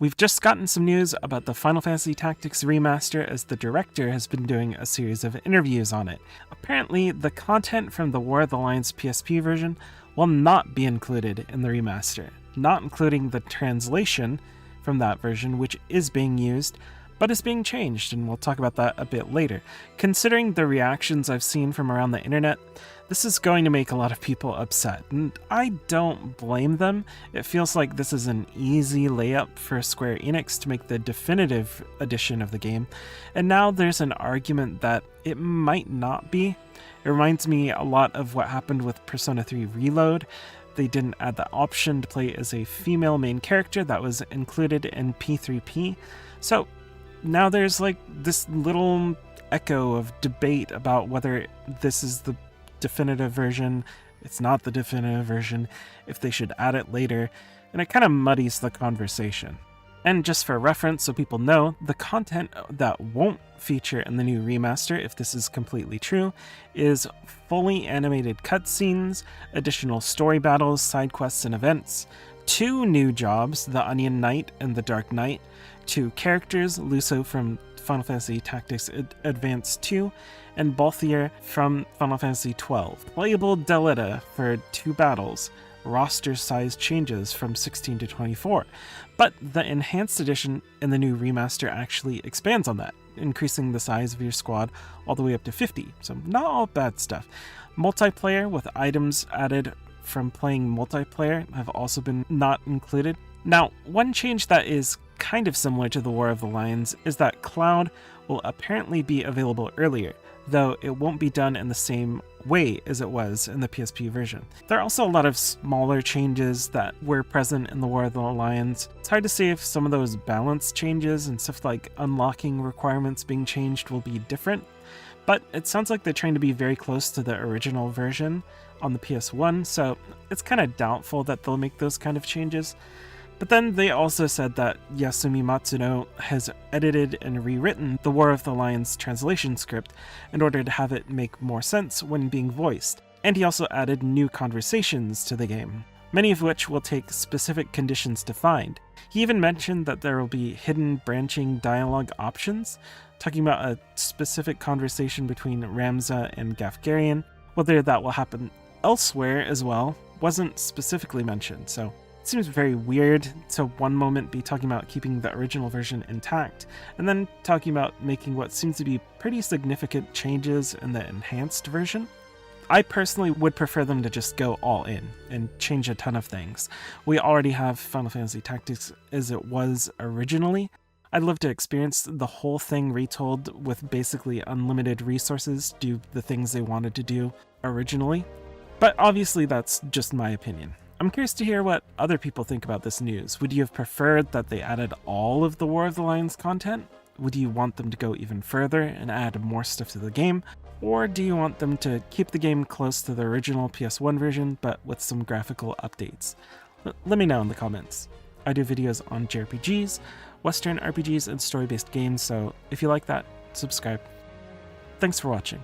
We've just gotten some news about the Final Fantasy Tactics Remaster, as the director has been doing a series of interviews on it. Apparently, the content from the War of the Lions PSP version will not be included in the remaster, not including the translation from that version, which is being used, but is being changed, and we'll talk about that a bit later. Considering the reactions I've seen from around the internet, this is going to make a lot of people upset, and I don't blame them. It feels like this is an easy layup for Square Enix to make the definitive edition of the game, and now there's an argument that it might not be. It reminds me a lot of what happened with Persona 3 Reload. They didn't add the option to play as a female main character that was included in P3P, so now there's like this little echo of debate about whether this is the definitive version, it's not the definitive version, if they should add it later, and it kind of muddies the conversation. And just for reference, so people know, the content that won't feature in the new remaster, if this is completely true, is fully animated cutscenes, additional story battles, side quests, and events, 2 new jobs, the Onion Knight and the Dark Knight, 2 characters, Luso from Final Fantasy Tactics Advance 2, and Balthier from Final Fantasy 12. Playable Delita for 2 battles, roster size changes from 16 to 24. But the Enhanced Edition in the new remaster actually expands on that, increasing the size of your squad all the way up to 50, so not all bad stuff. Multiplayer with items added from playing multiplayer have also been not included. Now, one change that is kind of similar to the War of the Lions is that Cloud will apparently be available earlier, though it won't be done in the same way as it was in the PSP version. There are also a lot of smaller changes that were present in the War of the Lions. It's hard to say if some of those balance changes and stuff like unlocking requirements being changed will be different, but it sounds like they're trying to be very close to the original version on the PS1, so it's kind of doubtful that they'll make those kind of changes. But then they also said that Yasumi Matsuno has edited and rewritten the War of the Lions translation script in order to have it make more sense when being voiced, and he also added new conversations to the game, many of which will take specific conditions to find. He even mentioned that there will be hidden branching dialogue options, talking about a specific conversation between Ramza and Gafgarian. Whether that will happen elsewhere as well wasn't specifically mentioned, so it seems very weird to one moment be talking about keeping the original version intact, and then talking about making what seems to be pretty significant changes in the enhanced version. I personally would prefer them to just go all in and change a ton of things. We already have Final Fantasy Tactics as it was originally. I'd love to experience the whole thing retold with basically unlimited resources to do the things they wanted to do originally. But obviously that's just my opinion. I'm curious to hear what other people think about this news. Would you have preferred that they added all of the War of the Lions content? Would you want them to go even further and add more stuff to the game? Or do you want them to keep the game close to the original PS1 version, but with some graphical updates? Let me know in the comments. I do videos on JRPGs, Western RPGs, and story-based games, so if you like that, subscribe. Thanks for watching.